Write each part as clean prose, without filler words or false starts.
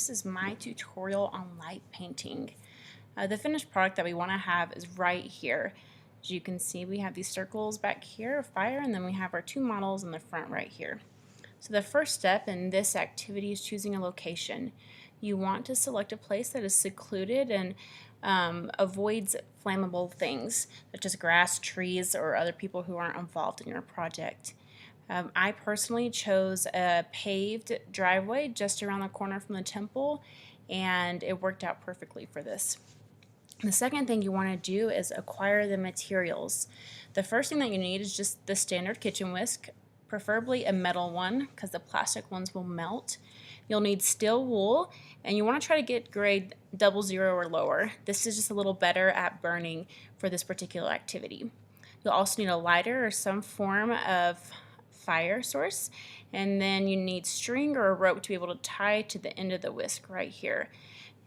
this is my tutorial on light painting. The finished product that we want to have is right here. As you can see, we have these circles back here of fire, and then we have our two models in the front right here. So the first step in this activity is choosing a location. You want to select a place that is secluded and avoids flammable things such as grass, trees, or other people who aren't involved in your project. I personally chose a paved driveway just around the corner from the temple, and it worked out perfectly for this. The second thing you want to do is acquire the materials. The first thing that you need is just the standard kitchen whisk, preferably a metal one because the plastic ones will melt. You'll need steel wool, and you want to try to get grade 00 or lower. This is just a little better at burning for this particular activity. You'll also need a lighter or some form of fire source, and then you need string or a rope to be able to tie to the end of the whisk right here.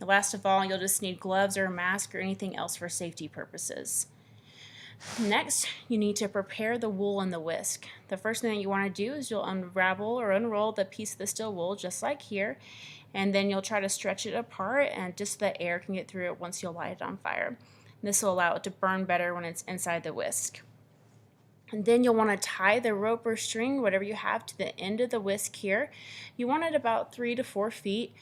And last of all, you'll just need gloves or a mask or anything else for safety purposes. Next, you need to prepare the wool in the whisk. The first thing that you want to do is you'll unravel or unroll the piece of the steel wool just like here, and then you'll try to stretch it apart and just so that air can get through it once you light it on fire. This will allow it to burn better when it's inside the whisk. And then you'll want to tie the rope or string, whatever you have, to the end of the whisk here. You want it about 3 to 4 feet,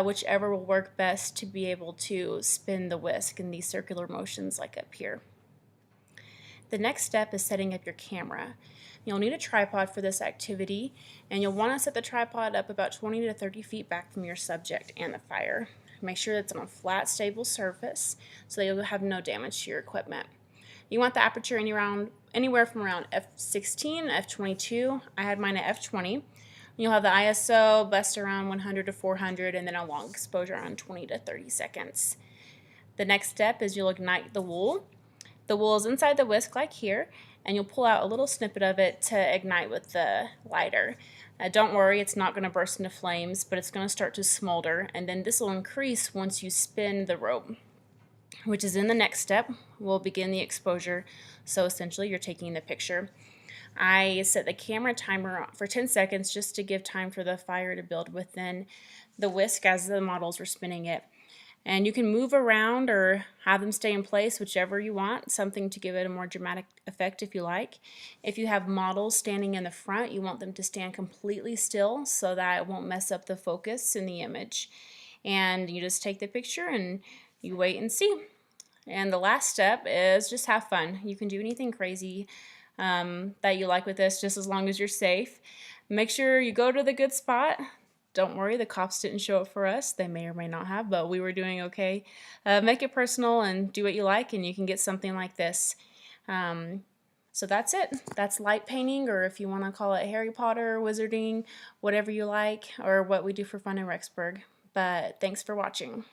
whichever will work best to be able to spin the whisk in these circular motions like up here. The next step is setting up your camera. You'll need a tripod for this activity, and you'll want to set the tripod up about 20 to 30 feet back from your subject and the fire. Make sure it's on a flat, stable surface so that you'll have no damage to your equipment. You want the aperture anywhere from around f16 to f22. I had mine at f20. You'll have the ISO best around 100 to 400, and then a long exposure on 20 to 30 seconds. The next step is you'll ignite the wool. The wool is inside the whisk like here, and you'll pull out a little snippet of it to ignite with the lighter. Don't worry, it's not going to burst into flames, but it's going to start to smolder, and then this will increase once you spin the rope, which is in the next step. We'll begin the exposure, so essentially you're taking the picture. I set the camera timer for 10 seconds just to give time for the fire to build within the whisk as the models were spinning it. And you can move around or have them stay in place, whichever you want, something to give it a more dramatic effect if you like. If you have models standing in the front, you want them to stand completely still so that it won't mess up the focus in the image. And you just take the picture and you wait and see. And the last step is just have fun. You can do anything crazy that you like with this, just as long as you're safe. Make sure you go to the good spot. Don't worry, the cops didn't show up for us. They may or may not have, but we were doing okay. Make it personal and do what you like, and you can get something like this. So that's it. That's light painting, or if you want to call it Harry Potter, wizarding, whatever you like, or what we do for fun in Rexburg. But thanks for watching.